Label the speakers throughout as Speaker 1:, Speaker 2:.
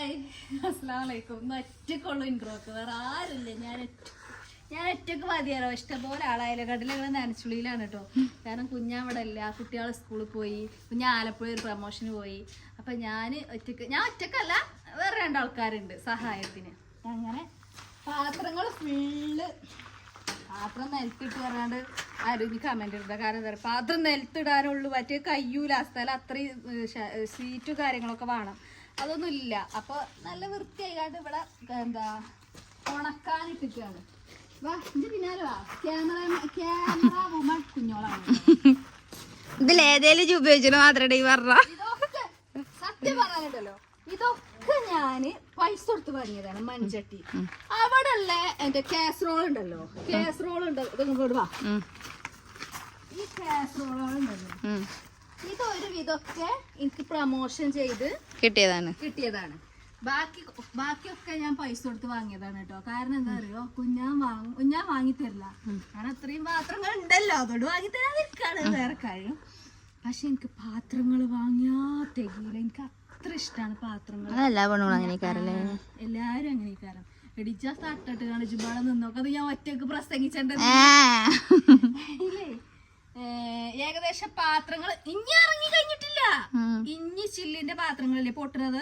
Speaker 1: Hi അസ്സലാമലൈക്കും. ഇന്ന് ഒറ്റക്കുള്ളൂ ഇൻട്രോക്ക്, വേറെ ആരുമില്ല. ഞാൻ ഒറ്റക്ക് മതിയാലോ. ഇഷ്ടംപോലെ ആളായാലും കടലങ്ങൾ നനച്ചുള്ളിയിലാണ് കേട്ടോ. കാരണം കുഞ്ഞവിടെ ഇല്ല, കുട്ടികൾ സ്കൂളിൽ പോയി, കുഞ്ഞ ആലപ്പുഴ ഒരു പ്രമോഷന് പോയി. അപ്പം ഞാൻ ഒറ്റക്കല്ല, വേറെ രണ്ടാൾക്കാരുണ്ട് സഹായത്തിന്. അങ്ങനെ പാത്രങ്ങൾ ഫുള്ള് പാത്രം നിലത്തിട്ട് പറഞ്ഞാണ്ട് ആരും കമന്റ് ഇടുക. കാരണം എന്താ പറയുക, പാത്രം നിലത്തിടാനുള്ളൂ, മറ്റേ കയ്യൂല, സ്ഥലം അത്രയും സീറ്റും കാര്യങ്ങളൊക്കെ വേണം. അതൊന്നും ഇല്ല. അപ്പൊ നല്ല വൃത്തിയായിക്കാണ്ട് ഇവിടെ എന്താ ഉണക്കാനിട്ടിട്ടാണ്. വാ ഇത് പിന്നാലെ വാ. Camera woman കുഞ്ഞോളാണ്.
Speaker 2: ഇതിലേതേലും ഉപയോഗിച്ചോ മാത്രമേ പറഞ്ഞ.
Speaker 1: ഇതൊക്കെ സത്യം പറയാനുണ്ടല്ലോ, ഇതൊക്കെ ഞാന് പൈസ കൊടുത്ത് വാങ്ങിയതാണ്. മൺചട്ടി അവിടെ ഉള്ള എന്റെ കാസറോൾ ഉണ്ടല്ലോ, കാസറോൾ ഉണ്ട്. ഇങ്ങോട്ട് വാ. ഈ കാസറോളുണ്ടല്ലോ, ഇതൊരു വിധമൊക്കെ എനിക്ക് പ്രമോഷൻ ചെയ്ത് കിട്ടിയതാണ്. ബാക്കിയൊക്കെ ഞാൻ പൈസ കൊടുത്ത് വാങ്ങിയതാണ് കേട്ടോ. കാരണം എന്താ അറിയോ, കുഞ്ഞാൻ വാങ്ങി തരില്ല. കാരണം അത്രയും പാത്രങ്ങൾ ഉണ്ടല്ലോ, അതുകൊണ്ട് വാങ്ങി തരാതിരിക്കാണ് വേറെ കാര്യം. പക്ഷെ എനിക്ക് പാത്രങ്ങൾ വാങ്ങിയാ തികയില്ല. എനിക്ക് അത്ര ഇഷ്ടമാണ് പാത്രങ്ങൾ. എല്ലാരും അങ്ങനെയൊക്കെ എടിച്ചാ തട്ടിട്ട് കാണിച്ചുപാടെ നിന്നോക്കെ. അത് ഞാൻ ഒറ്റക്ക് പ്രസംഗിച്ചിട്ടുണ്ട്. ഏകദേശം പാത്രങ്ങൾ ഇനി ഇറങ്ങി കഴിഞ്ഞിട്ടില്ല. ഇനി ചില്ലിന്റെ പാത്രങ്ങളല്ലേ പൊട്ടുന്നത്,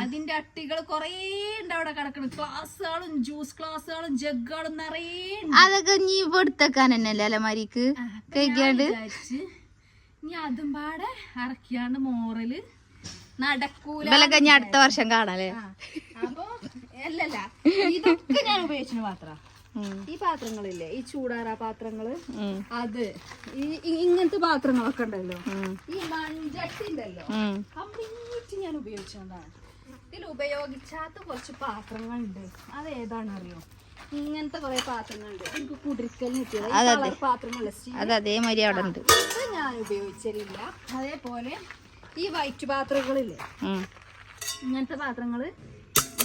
Speaker 1: അതിന്റെ അട്ടികൾ കൊറേ ഉണ്ട് അവിടെ കിടക്കണം. ഗ്ലാസുകളും ജ്യൂസ് ഗ്ലാസുകളും ജഗ്ഗുകളും നിറയെ.
Speaker 2: അതൊക്കെ നീ എടുത്തേക്കാൻ തന്നെയല്ലേ അലമാരിക്ക്
Speaker 1: വിചാരിച്ച് ഇനി അതും പാടെ ഇറക്കിയാണ്ട് മോറല് നടക്കൂല.
Speaker 2: അടുത്ത വർഷം കാണാല്ലേ.
Speaker 1: അപ്പൊ അല്ലല്ല, ഇതൊക്കെ ഞാൻ ഉപയോഗിച്ച പാത്രം. ഈ പാത്രങ്ങളില്ലേ, ഈ ചൂടാറ പാത്രങ്ങള്, അത് ഇങ്ങനത്തെ പാത്രങ്ങളൊക്കെ ഉണ്ടല്ലോ, ഈ മൺചട്ടി ഉണ്ടല്ലോ, കംപ്ലീറ്റ് ഞാൻ ഉപയോഗിച്ചോണ്ടാണ്. ഇതിൽ ഉപയോഗിച്ചാത്ത കുറച്ച് പാത്രങ്ങളുണ്ട്. അത് ഏതാണ് അറിയോ? ഇങ്ങനത്തെ കുറെ പാത്രങ്ങളുണ്ട്. എനിക്ക് കുടിരിക്കലിന് കിട്ടിയത് പാത്രങ്ങൾ ഞാൻ ഉപയോഗിച്ചില്ല. അതേപോലെ ഈ വൈറ്റ് പാത്രങ്ങളില്ലേ, ഇങ്ങനത്തെ പാത്രങ്ങള്,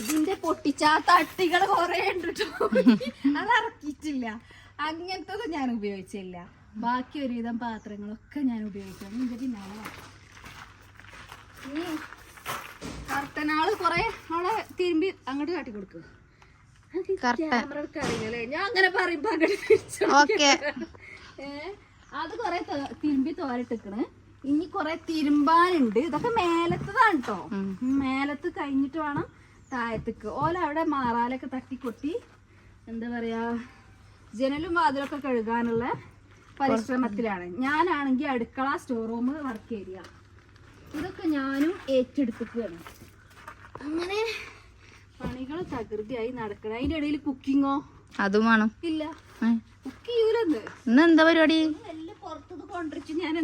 Speaker 1: ഇതിന്റെ പൊട്ടിച്ചാത്ത അട്ടികൾ കൊറേ ഉണ്ട് കേട്ടോ. അത് ഇറക്കിയിട്ടില്ല. അങ്ങനത്തത് ഞാൻ ഉപയോഗിച്ചില്ല. ബാക്കി ഒരുവിധം പാത്രങ്ങളൊക്കെ ഞാൻ ഉപയോഗിക്കണം. ഇതിന്റെ പിന്നാലെ ഈ കർട്ടനാള് കൊറേ അവിടെ തിരുമ്പി അങ്ങോട്ട് കാട്ടി കൊടുക്കും. ക്യാമറ എടുക്കാറില്ലേ, ഞാൻ അങ്ങനെ പറയുമ്പോ അങ്ങോട്ട് അത് കൊറേ തിരുമ്പി തോരട്ടിക്കണ്. ഇനി കൊറേ തിരുമ്പാനുണ്ട്. ഇതൊക്കെ മേലത്തതാണ് കേട്ടോ. മേലത്ത് കഴിഞ്ഞിട്ട് വേണം താഴത്തേക്ക്. ഓല അവിടെ മാറാലൊക്കെ തട്ടിക്കൊട്ടി എന്താ പറയാ, ജനലും വാതിലൊക്കെ കഴുകാനുള്ള പരിശ്രമത്തിലാണ്. ഞാനാണെങ്കിൽ അടുക്കള സ്റ്റോർ റൂം വർക്ക് ഏരിയ ഇതൊക്കെ ഞാനും ഏറ്റെടുത്തിക്കുകയാണ്. അങ്ങനെ പണികൾ തകൃതിയായി നടക്കണം. അതിന്റെ ഇടയിൽ കുക്കിങ്ങോ
Speaker 2: അതും വേണം.
Speaker 1: ഇല്ല, കുക്ക് ചെയ്യൂലെന്ന്.
Speaker 2: എന്താ പരിപാടി?
Speaker 1: എല്ലാം പുറത്തത് കൊണ്ടിരിച്ചു. ഞാൻ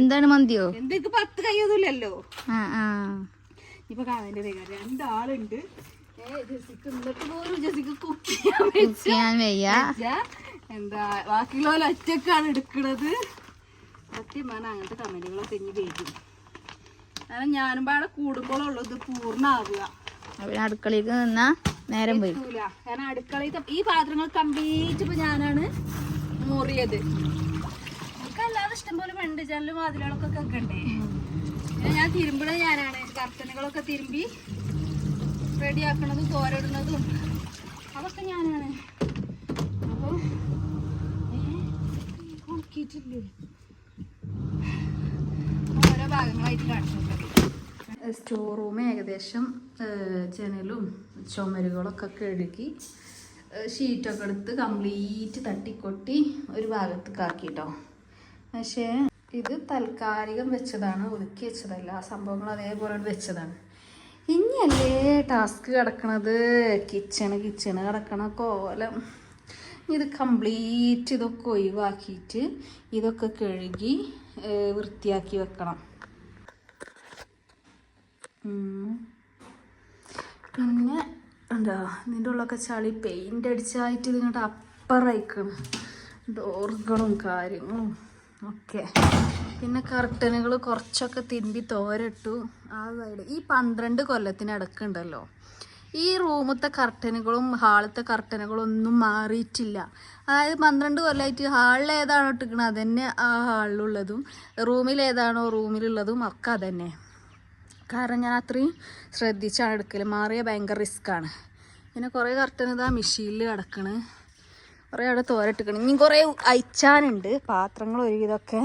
Speaker 2: എന്താണ് മന്തിയോ?
Speaker 1: എന്തൊക്കെ 10 കയ്യൊന്നുമില്ലല്ലോ. ഇപ്പൊ കാണാൻ്റെ രണ്ടാളുണ്ട്. ജെസിക്ക് എന്നിട്ട് പോലും ജെസിക്ക് കുക്ക് ചെയ്യാൻ വയ്യ. എന്താ ബാക്കിയുള്ള ഒറ്റക്കാണ് എടുക്കണത്. സത്യം പറഞ്ഞാൽ അങ്ങനത്തെ കമന്റുകളൊക്കെ ഇനി വരും. കാരണം ഞാനും പാടെ കൂടുമ്പോഴുള്ളൂ ഇത് പൂർണ്ണമാവുക.
Speaker 2: അടുക്കളയിൽ നിന്നാ നേരം പോയില്ല.
Speaker 1: കാരണം അടുക്കളയിൽ ഈ പാത്രങ്ങൾ കംപ്ലീറ്റ് ഇപ്പൊ ഞാനാണ് മുറിയത്. നമുക്ക് അല്ലാതെ ഇഷ്ടംപോലെ ഉണ്ട്. ജനലും വാതിലുകളൊക്കെ വെക്കണ്ടേ. ഞാൻ തിരുമ്പണത് ഞാനാണ്. കർട്ടനുകളൊക്കെ തിരുമ്പി റെഡിയാക്കണതും തോരടുന്നതും അതൊക്കെ ഞാനാണ്. അപ്പൊ നോക്കിയിട്ടില്ലേ, ഓരോ ഭാഗങ്ങളായിട്ട് കാണിച്ചിട്ടുണ്ട്. സ്റ്റോർ റൂം ഏകദേശം ജനലും ചുമരുകളൊക്കെ കഴുകി ഷീറ്റൊക്കെ എടുത്ത് കംപ്ലീറ്റ് തട്ടിക്കൊട്ടി ഒരു ഭാഗത്തേക്ക് ആക്കിട്ടോ. പക്ഷേ ഇത് താൽക്കാലികം വെച്ചതാണ്, ഒതുക്കി വെച്ചതല്ല. ആ സംഭവങ്ങൾ അതേപോലെ വെച്ചതാണ്. ഇനിയല്ലേ ടാസ്ക് കിടക്കണത്, കിച്ചണ് കിടക്കണ കോലം. ഇത് കംപ്ലീറ്റ് ഇതൊക്കെ ഒഴിവാക്കിയിട്ട് ഇതൊക്കെ കഴുകി വൃത്തിയാക്കി വെക്കണം. പിന്നെ എന്താ ഇതിൻ്റെ ഉള്ളൊക്കെ ചളി പെയിൻ്റ് അടിച്ചായിട്ട് ഇതിങ്ങോട്ട് അപ്പറയിക്കണം. ഡോറുകളും കാര്യങ്ങളും ഓക്കെ. പിന്നെ കർട്ടനുകൾ കുറച്ചൊക്കെ തിരുമ്പി തോരട്ടു. ആ സൈഡ് ഈ 12 കൊല്ലത്തിനടക്കുണ്ടല്ലോ, ഈ റൂമത്തെ കർട്ടനുകളും ഹാളത്തെ കർട്ടനുകളും ഒന്നും മാറിയിട്ടില്ല. അതായത് 12 കൊല്ലമായിട്ട് ഹാളിൽ ഏതാണോ ഇട്ടിരിക്കണത് അതന്നെ ആ ഹാളിലുള്ളതും, റൂമിൽ ഏതാണോ റൂമിലുള്ളതും ഒക്കെ അതന്നെ.
Speaker 3: കാരണം ഞാൻ അത്രയും ശ്രദ്ധിച്ചാണ് എടുക്കൽ. മാറിയ ഭയങ്കര റിസ്ക്കാണ്. പിന്നെ കുറേ കർട്ടൻ ഇതാ മെഷീനിൽ കിടക്കണ്, കുറേ അവിടെ തോരട്ടിക്കണം. ഇനി കുറേ അയച്ചാനുണ്ട്. പാത്രങ്ങൾ ഒരുവിധമൊക്കെ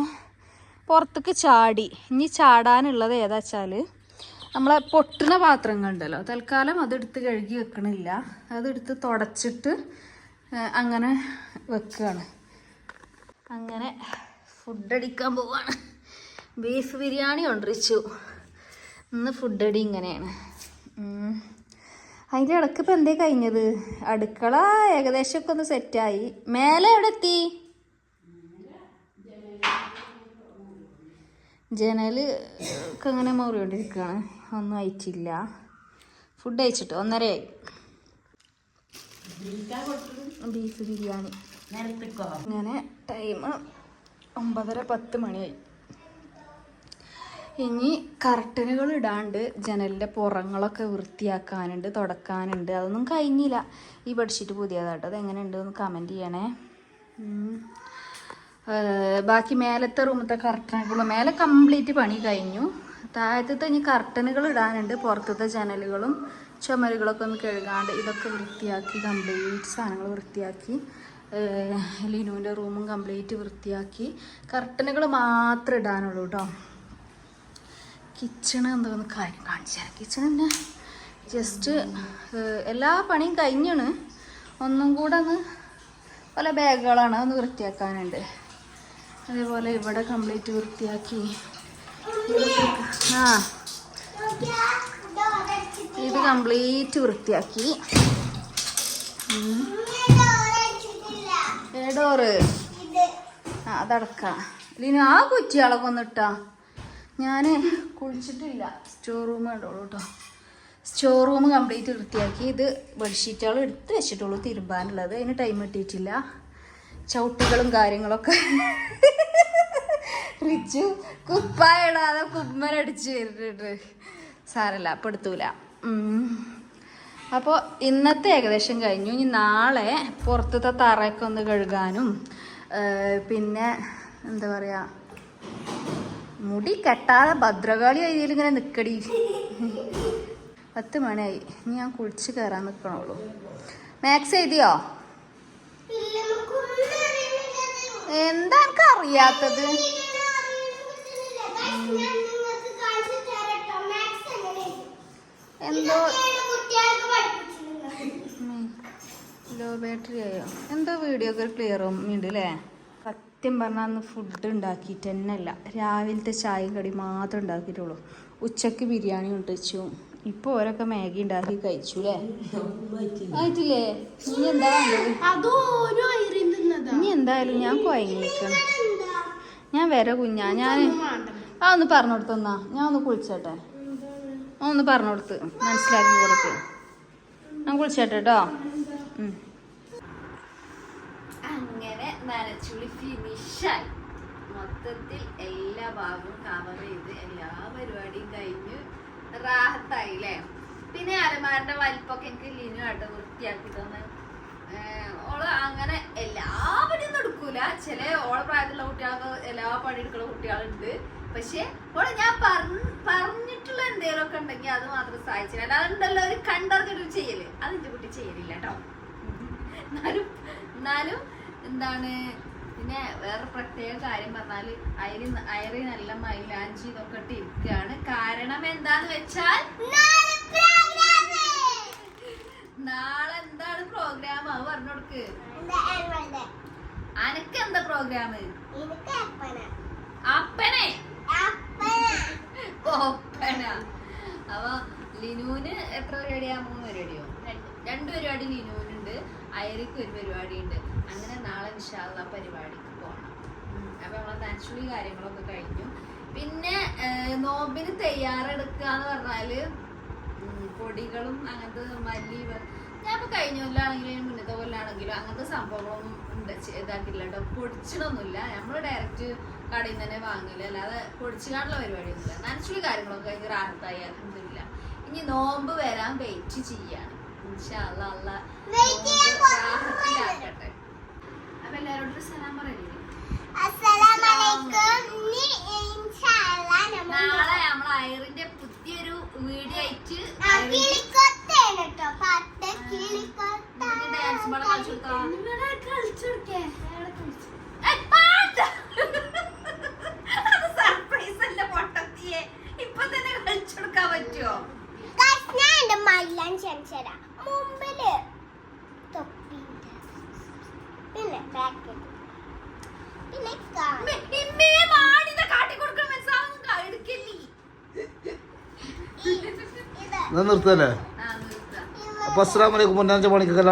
Speaker 3: പുറത്തേക്ക് ചാടി. ഇനി ചാടാനുള്ളത് ഏതാ വെച്ചാൽ നമ്മളെ പൊട്ടുന്ന പാത്രങ്ങളുണ്ടല്ലോ, തൽക്കാലം അതെടുത്ത് കഴുകി വെക്കണില്ല. അതെടുത്ത് തുടച്ചിട്ട് അങ്ങനെ വെക്കുകയാണ്. അങ്ങനെ ഫുഡ് അടിക്കാൻ പോവാണ്. ബീഫ് ബിരിയാണി കൊണ്ടിരിച്ചു. ഇന്ന് ഫുഡ് അടി ഇങ്ങനെയാണ്. അതിൻ്റെ ഇടയ്ക്ക് ഇപ്പം എന്തേ കഴിഞ്ഞത്? അടുക്കള ഏകദേശമൊക്കെ ഒന്ന് സെറ്റായി. മേലെ എവിടെ എത്തി? ജനൽ ഒക്കെ അങ്ങനെ മുറിയോണ്ടിരിക്കുകയാണ്. ഒന്നും അയച്ചില്ല. ഫുഡ് അയച്ചിട്ട് 1:30 ആയി. ബീഫ് ബിരിയാണി അങ്ങനെ ടൈം 9:10 മണിയായി. ഇനി കർട്ടനുകൾ ഇടാണ്ട് ജനലിൻ്റെ പുറങ്ങളൊക്കെ വൃത്തിയാക്കാനുണ്ട്, തുടക്കാനുണ്ട്. അതൊന്നും കഴിഞ്ഞില്ല. ഈ ബെഡ്ഷീറ്റ് പുതിയതാട്ടോ. അതെങ്ങനെയുണ്ട് എന്ന് കമൻറ്റ് ചെയ്യണേ. ബാക്കി മേലത്തെ റൂമത്തെ കർട്ടനുകളും മേലെ കംപ്ലീറ്റ് പണി കഴിഞ്ഞു. താഴത്തെ ഇനി കർട്ടനുകൾ ഇടാനുണ്ട്. പുറത്തത്തെ ജനലുകളും ചുമരുകളൊക്കെ ഒന്ന് കഴുകാണ്ട് ഇതൊക്കെ വൃത്തിയാക്കി കംപ്ലീറ്റ് സാധനങ്ങൾ വൃത്തിയാക്കി ലിനുവിൻ്റെ റൂമും കംപ്ലീറ്റ് വൃത്തിയാക്കി. കർട്ടനുകൾ മാത്രമേ ഇടാനുള്ളൂ കേട്ടോ. കിച്ചണ് എന്തോന്ന് കാര്യം കാണിച്ചു തരാം. കിച്ചണ് തന്നെ ജസ്റ്റ് എല്ലാ പണിയും കഴിഞ്ഞാണ്. ഒന്നും കൂടെ ഒന്ന് പല ബാഗുകളാണ് ഒന്ന് വൃത്തിയാക്കാനുണ്ട്. അതേപോലെ ഇവിടെ കംപ്ലീറ്റ് വൃത്തിയാക്കി. ഇത് കംപ്ലീറ്റ് വൃത്തിയാക്കി. ഡോറ് അതടക്കാം. ഇനി ആ കുറ്റിയാളൊക്കെ ഒന്ന് ഇട്ടാ. ഞാൻ കുളിച്ചിട്ടില്ല. സ്റ്റോർ റൂം കണ്ടോളൂ കേട്ടോ. സ്റ്റോർ റൂം കംപ്ലീറ്റ് വൃത്തിയാക്കി. ഇത് ബെഡ്ഷീറ്റുകൾ എടുത്ത് വെച്ചിട്ടുള്ളൂ തിരുമ്പാനുള്ളത്. അതിന് ടൈം കിട്ടിയിട്ടില്ല. ചവിട്ടുകളും കാര്യങ്ങളൊക്കെ റിച്ചു കുപ്പായിടാതെ കുമ്മനടിച്ച് വരുന്നുണ്ട്. സാരല്ല, അപ്പം എടുത്തൂല. അപ്പോൾ ഇന്നത്തെ ഏകദേശം കഴിഞ്ഞു. ഇനി നാളെ പുറത്തത്തെ തറയൊക്കെ ഒന്ന് കഴുകാനും പിന്നെ എന്താ പറയുക, മുടി കെട്ടാതെ ഭദ്രകാളി രീതിയിൽ ഇങ്ങനെ നിൽക്കടി. 10 മണിയായി. ഇനി ഞാൻ കുളിച്ച് കയറാൻ നിൽക്കണുള്ളൂ. മാക്സ് എഴുതിയോ? എന്താ എനിക്ക് അറിയാത്തത്? എന്തോ ലോ ബാറ്ററി ആയോ എന്തോ വീഡിയോ ഒക്കെ ക്ലിയർ ഉണ്ട് അല്ലേ? സത്യം പറഞ്ഞാൽ അന്ന് ഫുഡ് ഉണ്ടാക്കിയിട്ട് തന്നെ അല്ല. രാവിലത്തെ ചായയും കടി മാത്രം ഉണ്ടാക്കിയിട്ടുള്ളൂ. ഉച്ചക്ക് ബിരിയാണി കൊണ്ടുവച്ചു. ഇപ്പോൾ ഓരൊക്കെ മാഗി ഉണ്ടാക്കി കഴിച്ചു അല്ലേ? ആയിട്ടില്ലേ? ഇനി എന്താ ഇനി എന്തായാലും ഞാൻ കുഴങ്ങിക്കണം. ഞാൻ വരെ കുഞ്ഞാ. ഞാൻ ഒന്ന് പറഞ്ഞു കൊടുത്തെന്നാ. ഞാൻ ഒന്ന് കുളിച്ചോട്ടെ. ഒന്ന് പറഞ്ഞു കൊടുത്ത് മനസ്സിലാക്കി കൊടുത്ത് ഞാൻ കുളിച്ചോട്ടെ കേട്ടോ. അങ്ങനെ നനച്ചുളി ഫിനിഷായി. മൊത്തത്തിൽ എല്ലാ ഭാഗവും കവർ ചെയ്ത് എല്ലാ പരിപാടിയും കഴിഞ്ഞ് റാഹത്തായി അല്ലേ? പിന്നെ അലമാരന്റെ വലിപ്പൊക്കെ എനിക്ക് ലിനു ആയിട്ട് വൃത്തിയാക്കി തന്നെ. ഓള് അങ്ങനെ എല്ലാ പണിയൊന്നും എടുക്കൂല. ചില ഓളെ പ്രായത്തിലുള്ള കുട്ടികൾക്ക് എല്ലാ പണി എടുക്കുന്ന കുട്ടികളുണ്ട്. പക്ഷെ ഓള് ഞാൻ പറഞ്ഞിട്ടുള്ള എന്തെങ്കിലും ഒക്കെ ഉണ്ടെങ്കിൽ അത് മാത്രം സഹായിച്ചില്ല. അല്ലാതുണ്ടല്ലോ ഒരു കണ്ടറിഞ്ഞൊരു ചെയ്യല്, അത് എന്റെ കുട്ടി ചെയ്യലില്ല കേട്ടോ. എന്നാലും എന്താണ് പിന്നെ വേറെ പ്രത്യേക കാര്യം പറഞ്ഞാല് അയറി നല്ല മൈലാഞ്ചി ഇതൊക്കെ ഇട്ട് ഇരിക്കുകയാണ്. കാരണം എന്താന്ന് വെച്ചാൽ നാളെ എന്താണ് പ്രോഗ്രാം? അത് പറഞ്ഞു കൊടുക്ക്. അനക്ക് എന്താ പ്രോഗ്രാം? അപ്പനെ ഒപ്പന. അപ്പൊ ലിനുവിന് എത്ര പരിപാടിയാ? 3 പരിപാടിയോ? 2 പരിപാടി ലിനുവിനുണ്ട്. അയറിക്ക് ഒരു പരിപാടി ഉണ്ട്. അങ്ങനെ നാളെ ഇൻഷാ അല്ലാഹ് പരിപാടിക്ക് പോകണം. അപ്പൊ നമ്മളെ നാച്ചുറലി കാര്യങ്ങളൊക്കെ കഴിഞ്ഞു. പിന്നെ നോമ്പിന് തയ്യാറെടുക്കുക എന്ന് പറഞ്ഞാല് പൊടികളും അങ്ങനത്തെ മല്ലി ഞാൻ ഇപ്പൊ കഴിഞ്ഞ കൊല്ലാണെങ്കിലും മുന്നത്തെ കൊല്ലാണെങ്കിലും അങ്ങനത്തെ സംഭവങ്ങളൊന്നും ഇതാക്കില്ല കേട്ടോ. പൊടിച്ചിടൊന്നുമില്ല. നമ്മള് ഡയറക്റ്റ് കടയിൽ തന്നെ വാങ്ങില്ല. അല്ലാതെ പൊടിച്ചുകാണ്ടുള്ള പരിപാടിയൊന്നുമില്ല. നാച്ചുറലി കാര്യങ്ങളൊക്കെ കഴിഞ്ഞ് റാഹത്തായി അൽഹംദുലില്ല. ഇനി നോമ്പ് വരാൻ വെയിറ്റ് ചെയ്യാണ്. ഇൻഷാ അല്ലാഹ് റാഹത്തിലാക്കട്ടെ. അപ്പൊ എല്ലാരോടും സലാം പറയില്ലേ? നാളെ നമ്മൾ അയറിന്റെ ഈ ഒരു വീഡിയോ ആയിട്ട് ഡാൻസ് പാടാൻ കളിച്ചു കൊടുക്കാം. സർപ്രൈസ് അല്ല പൊട്ടത്തിയെ, ഇപ്പൊ തന്നെ കളിച്ചു കൊടുക്കാൻ പറ്റുമോ?
Speaker 4: മുമ്പില് തൊപ്പിന്റെ പിന്നെ ബാക്കിൽ പിന്നെ
Speaker 3: ഇമ്മേ മാടിനെ കാട്ടി കൊടുക്കണം, മനസ്സിലാവുന്നു എടുക്കല്ലേ.
Speaker 5: നിർത്തല്ലേ?
Speaker 3: ആ നിർത്താം.
Speaker 5: അപ്പൊ അസ്സലാമു അലൈക്കും. പൊന്നാഞ്ച പണിക്കൊക്കെ